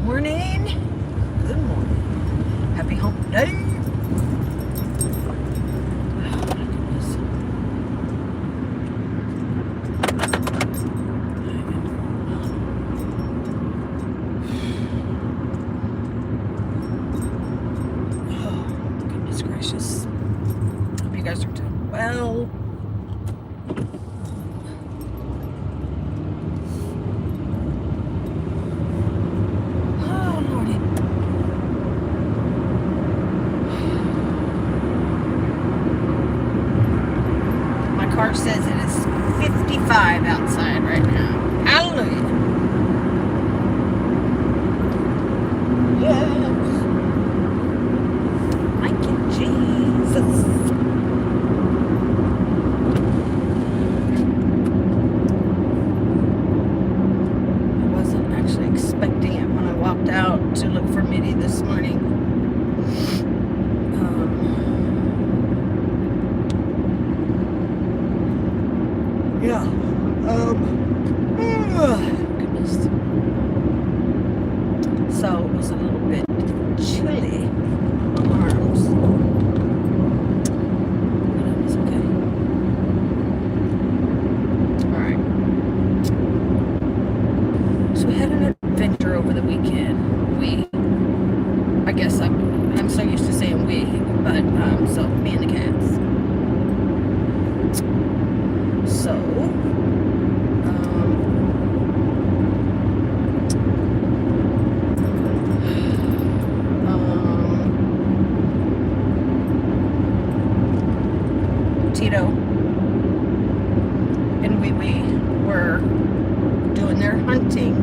morning. Good morning. Happy hump day. Oh, my goodness. Oh, goodness gracious. Hope you guys are doing well. Car says it is 55 outside right now. Hallelujah. Yes. Thank you, Jesus. I wasn't actually expecting it when I walked out to look for Mitty this morning. Yeah. Goodness. So it was a little bit chilly on my arms. But it was okay. Alright. So we had an adventure over the weekend. I guess I'm so used to saying we, but so me and the cats. So, Tito and Wee were doing their hunting,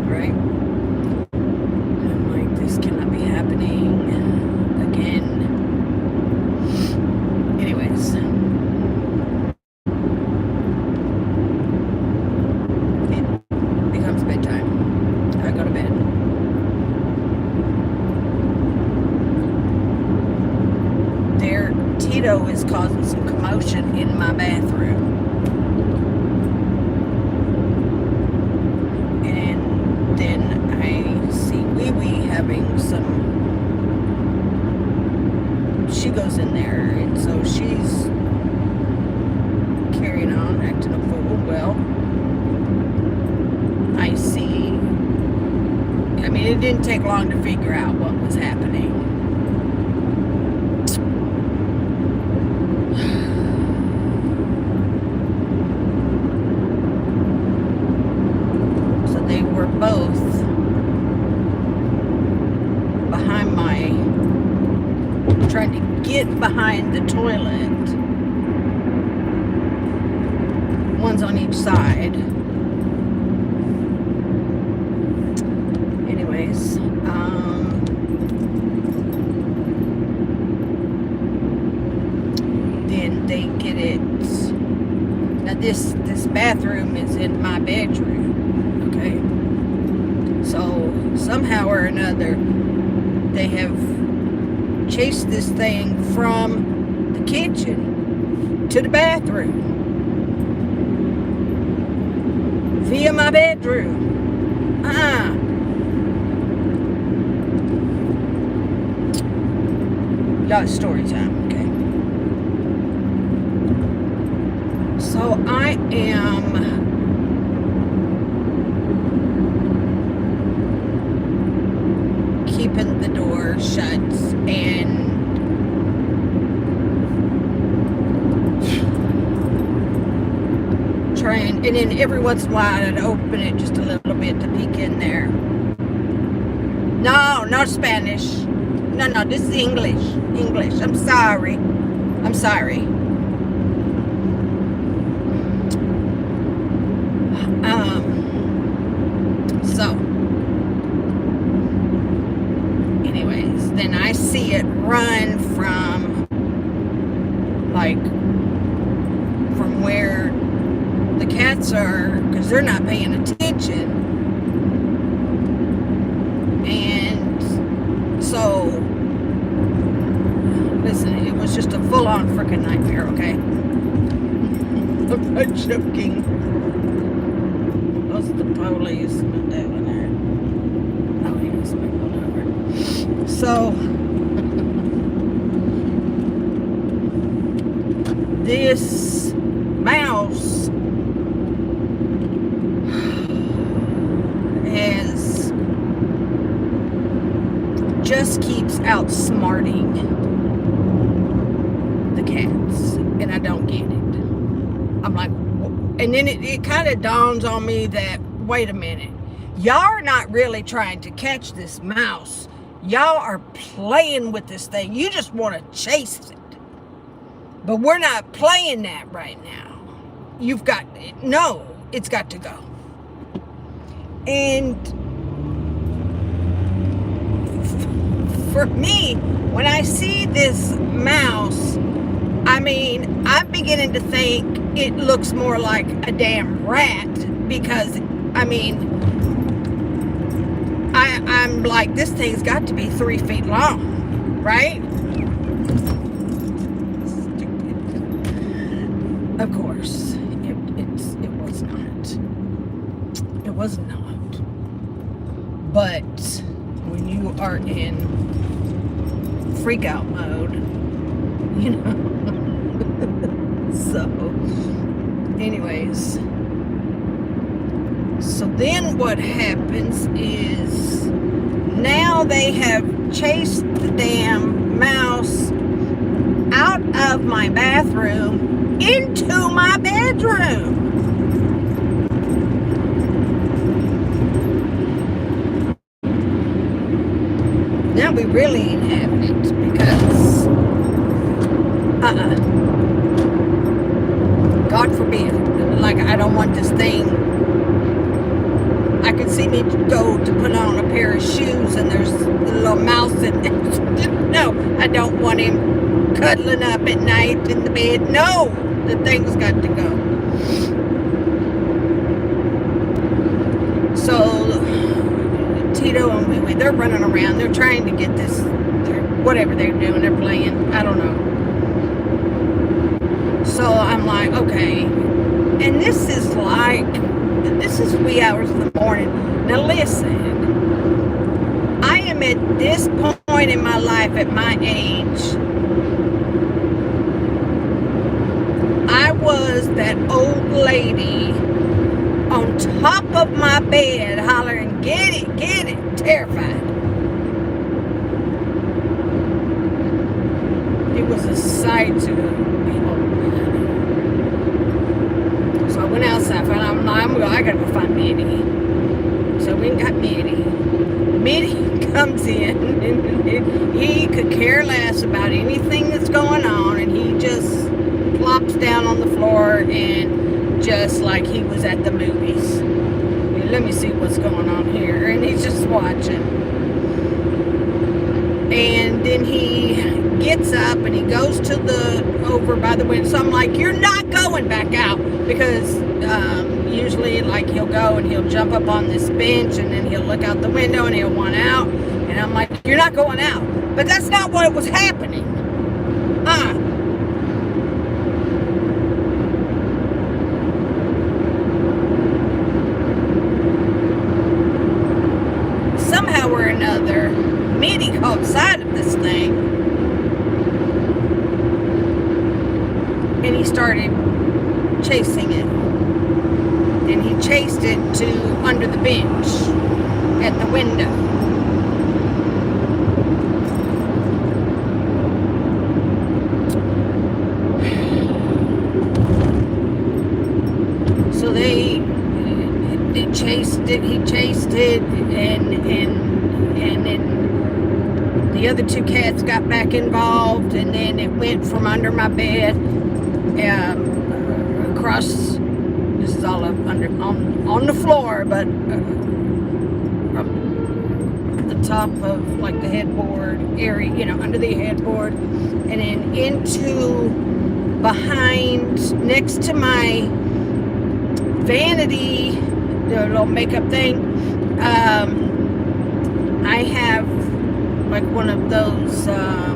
right? I'm like, this cannot be happening again. Anyways, it becomes bedtime. I go to bed. Tito is causing some commotion in my bathroom. And then I see Wee having some. She goes in there, and so she's carrying on, acting a fool. Well, I see. I mean, it didn't take long to figure out what was happening. So they were both behind trying to get behind the toilet. One's on each side. Anyways, then they get it. Now this bathroom is in my bedroom, okay? So somehow or another, they have chased this thing from the kitchen to the bathroom via my bedroom. Y'all, it's story time, okay? So I am keeping the door shut and trying, and then every once in a while I'd open it just a little bit to peek in there. No Spanish. No, this is English. I'm sorry. So anyways, then I see it run from where the cats are, because they're not paying attention. And so, listen, it was just a full-on freaking nightmare, okay? I'm not joking. Those are the police. So this mouse is just keeps outsmarting the cats, and I don't get it. I'm like, and then it kind of dawns on me that, wait a minute, y'all are not really trying to catch this mouse. Y'all are playing with this thing. You just want to chase it. But we're not playing that right now. You've got, no, it's got to go. And for me, when I see this mouse, I mean, I'm beginning to think it looks more like a damn rat, because, I mean, I'm like, this thing's got to be 3 feet long, right? Stupid. Of course, it was not. It was not. But when you are in freak out mode, you know. So, anyways, so then what happens is now they have chased the damn mouse out of my bathroom into my bedroom. Now we really ain't having it, because God forbid, like, I don't want this thing. I can see me go to put on a pair of shoes and there's a little mouse in there. No, I don't want him cuddling up at night in the bed. No, the thing's got to go. So Tito and Wee Wee, they're running around. They're trying to get this, whatever they're doing. They're playing. I don't know. So I'm like, okay. And this is wee hours in the morning. Now listen, I am at this point in my life, at my age, I was that old lady on top of my bed hollering, get it, terrified. It was a sight to behold. So I went outside, and I gotta go find Mitty. So we got Mitty. Mitty comes in, and he could care less about anything that's going on, and he just plops down on the floor, and just like he was at the movies. Let me see what's going on here. And he's just watching. And then he gets up and he goes to over by the window. So I'm like, you're not going back out, because usually, like, he'll go and he'll jump up on this bench and then he'll look out the window and he'll want out. And I'm like, you're not going out. But that's not what was happening. Somehow or another, Mitty caught sight of this thing, and he started chasing it. And he chased it to under the bench at the window. So they chased it. He chased it, and then the other two cats got back involved, and then it went from under my bed across. This is all up under on the floor, but from the top of, like, the headboard area, under the headboard, and then into behind, next to my vanity, the little makeup thing. I have, like, one of those, I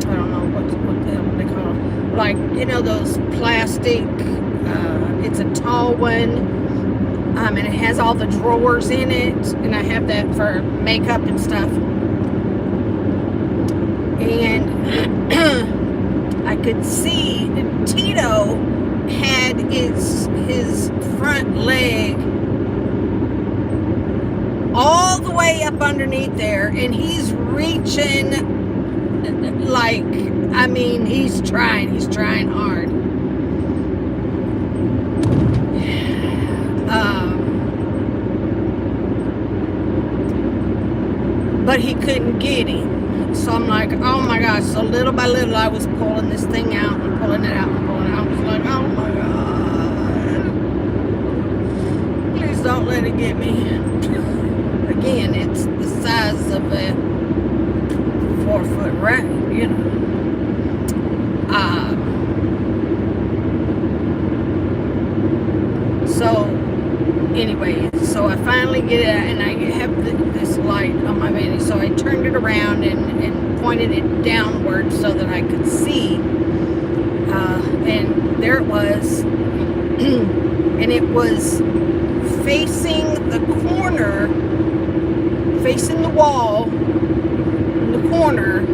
don't know what the hell they call them, like, those plastic, it's a tall one, and it has all the drawers in it, and I have that for makeup and stuff. And I could see Tito had his front leg all the way up underneath there, and he's reaching like, I mean, he's trying hard. But he couldn't get him. So I'm like, oh my gosh. So little by little, I was pulling this thing out and pulling it out and pulling it out. I was like, oh my God. Please don't let it get me. Again, it's the size of a 4-foot rat, you know. So anyway, so I finally get it, and I have this light on my vanity, so I turned it around and pointed it downward so that I could see, and there it was, and it was facing the corner, facing the wall in the corner,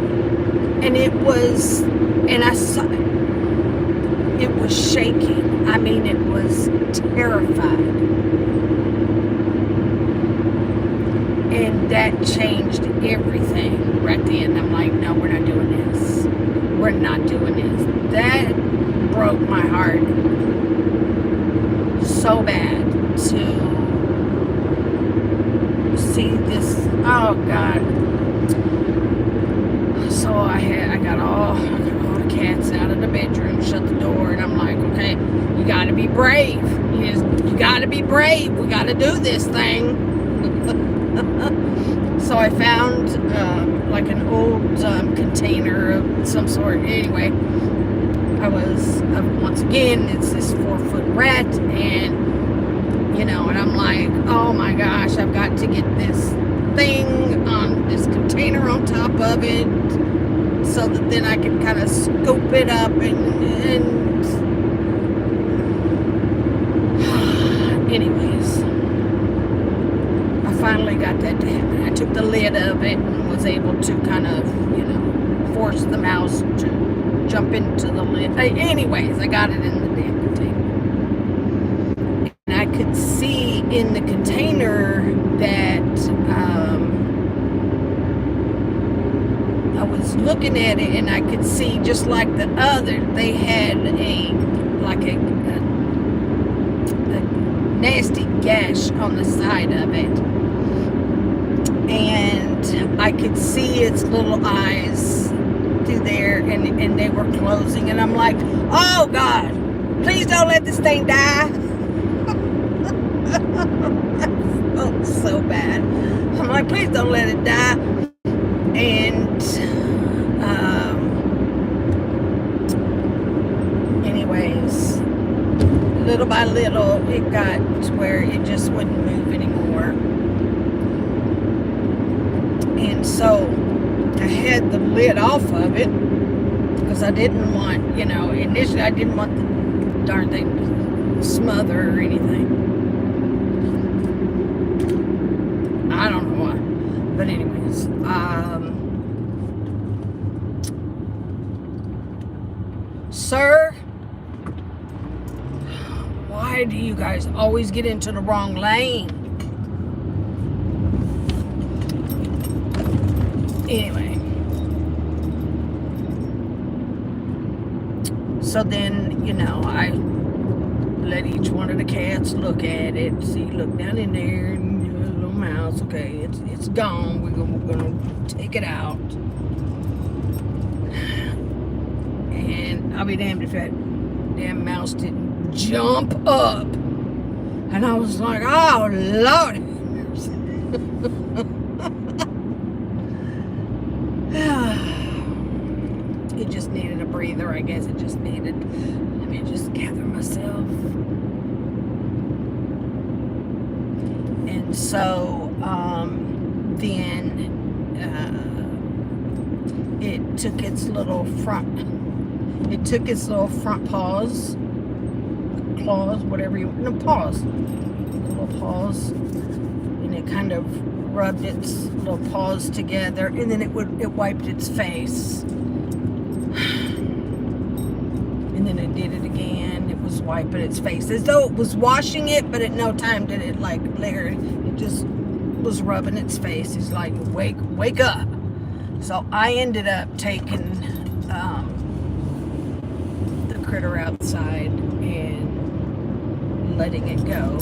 and it was, and I saw it was shaking. I mean, it was terrified. And that changed everything right then. I'm like, no, we're not doing this. We're not doing this. That broke my heart so bad to see this. Oh God. So I got all the cats out of the bedroom, shut the door, and I'm like, okay, you gotta be brave. You gotta be brave. We gotta do this thing. So I found like an old container of some sort. Anyway, I was, once again, it's this 4-foot rat, and you know, and I'm like, oh my gosh, I've got to get this thing on this container on top of it so that then I can kind of scoop it up and anyways, I finally got that to happen. I took the lid of it and was able to kind of, you know, force the mouse to jump into the lid. Anyways, I got it in the damn container. And I could see in the container that I was looking at it, and I could see, just like the other, they had a nasty gash on the side of it, and I could see its little eyes through there, and they were closing, and I'm like, oh God, please don't let this thing die. I felt so bad. I'm like, please don't let it die. And anyways, little by little, it got to where it just wouldn't move anymore. And so I had the lid off of it because I didn't want, you know, initially I didn't want the darn thing to smother or anything. I don't know why. But anyways, sir, why do you guys always get into the wrong lane? Anyway, so then, you know, I let each one of the cats look at it. See, look down in there, and your little mouse. Okay, it's gone. We're gonna take it out. And I'll be damned if that damn mouse didn't jump up. And I was like, oh Lord. It just needed a breather, I guess. It just needed, let me just gather myself. And so then it took its little front paws, claws, whatever you, no, paws, little paws, and it kind kind of rubbed its little paws together, and then it wiped its face. And then it did it again. It was wiping its face as though it was washing it, but at no time did it like litter. It just was rubbing its face. It's like, wake up. So I ended up taking the critter outside and letting it go.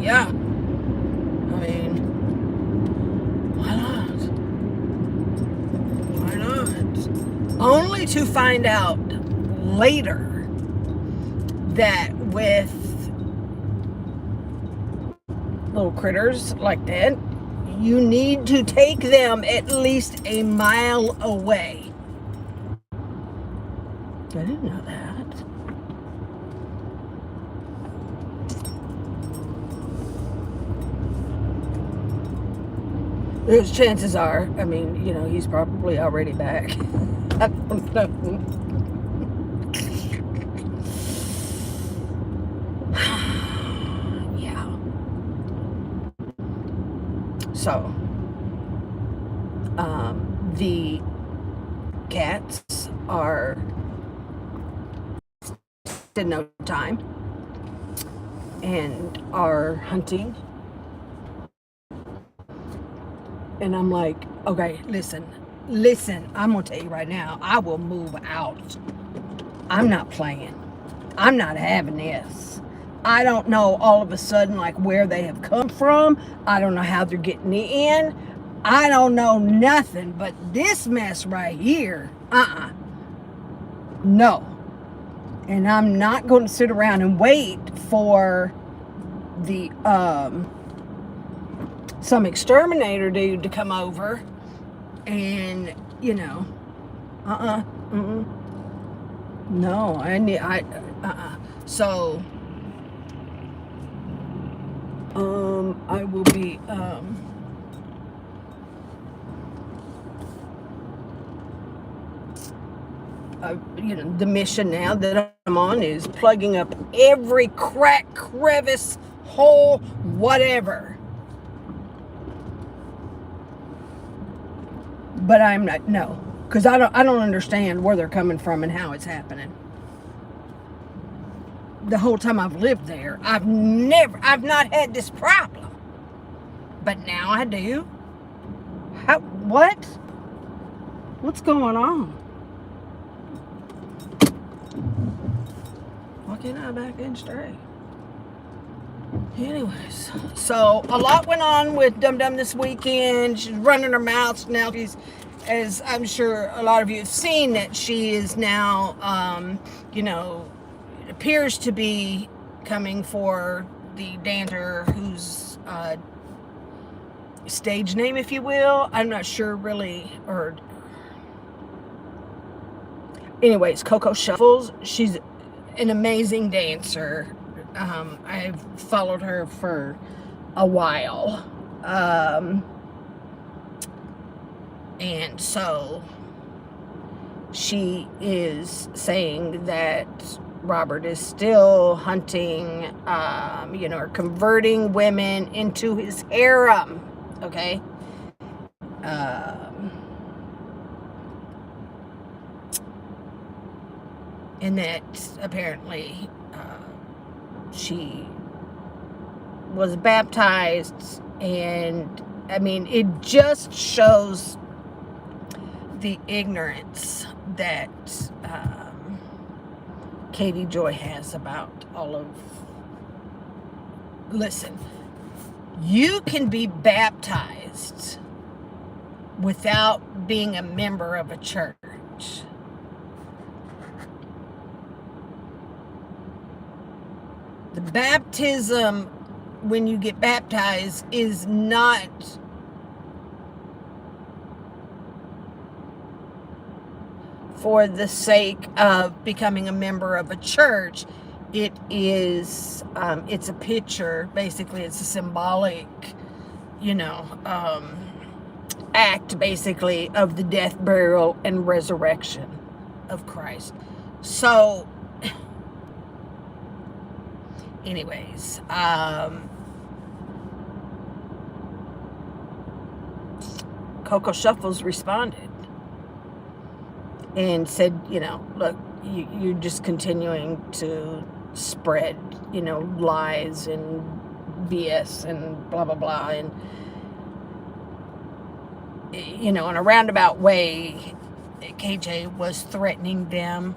Yeah. I mean, why not? Only to find out later that with little critters like that, you need to take them at least a mile away. I didn't know that. There's chances are, I mean, he's probably already back. I don't know. Yeah. So, the cats are in no time and are hunting. And I'm like, okay, listen, I'm going to tell you right now, I will move out. I'm not playing. I'm not having this. I don't know all of a sudden like where they have come from. I don't know how they're getting in. I don't know nothing, but this mess right here, no. And I'm not going to sit around and wait for the, some exterminator dude to come over and, no, so, I will be, the mission now that I'm on is plugging up every crack, crevice, hole, whatever. But I'm not, no, because I don't understand where they're coming from and how it's happening. The whole time I've lived there, I've not had this problem. But now I do. What? What's going on? Why can't I back in straight? Anyways, so a lot went on with Dum Dum this weekend. She's running her mouth now. She's, as I'm sure a lot of you have seen, that she is now, it appears to be coming for the dancer whose stage name, if you will. I'm not sure really, or anyways, Coco Shuffles. She's an amazing dancer. I've followed her for a while. And so she is saying that Robert is still hunting, or converting women into his harem. Okay. And that apparently, she was baptized, and I mean, it just shows the ignorance that Katie Joy has about all of. Listen, you can be baptized without being a member of a church. The baptism, when you get baptized, is not for the sake of becoming a member of a church. It is, it's a picture, basically. It's a symbolic, act, basically, of the death, burial, and resurrection of Christ. So, anyways, Coco Shuffles responded and said, look, you're just continuing to spread, lies and BS and blah, blah, blah. And, in a roundabout way, KJ was threatening them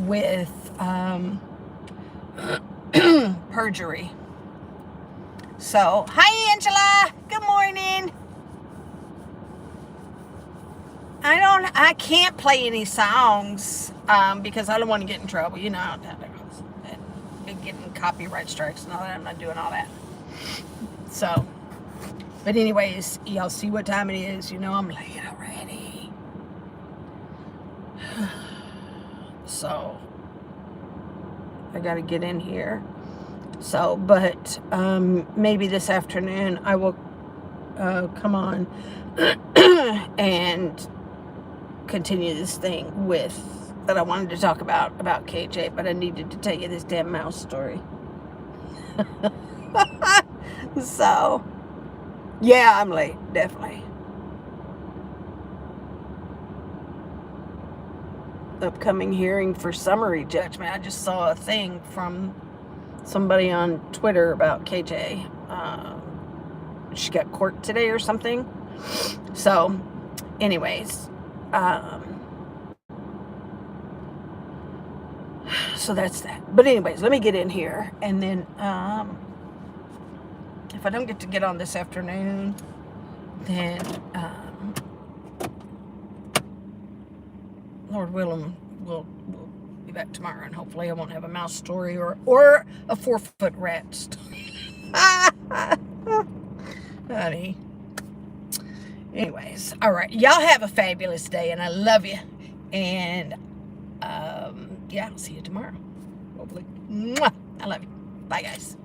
with perjury. So, hi, Angela. Good morning. I can't play any songs because I don't want to get in trouble. You know how that goes. And getting copyright strikes and all that. I'm not doing all that. So, but anyways, y'all see what time it is. I'm late already. So, I got to get in here. So, but maybe this afternoon I will come on and continue this thing that I wanted to talk about KJ, but I needed to tell you this damn mouse story. So, yeah, I'm late, definitely. Upcoming hearing for summary judgment. I just saw a thing from somebody on Twitter about KJ. She got court today or something. So, anyways, so that's that. But anyways, let me get in here, and then if I don't get to get on this afternoon, then Lord willing, we'll be back tomorrow, and hopefully I won't have a mouse story or a 4-foot rat story. Honey. Anyways, all right. Y'all have a fabulous day, and I love you. And yeah, I'll see you tomorrow. Hopefully. Mwah. I love you. Bye, guys.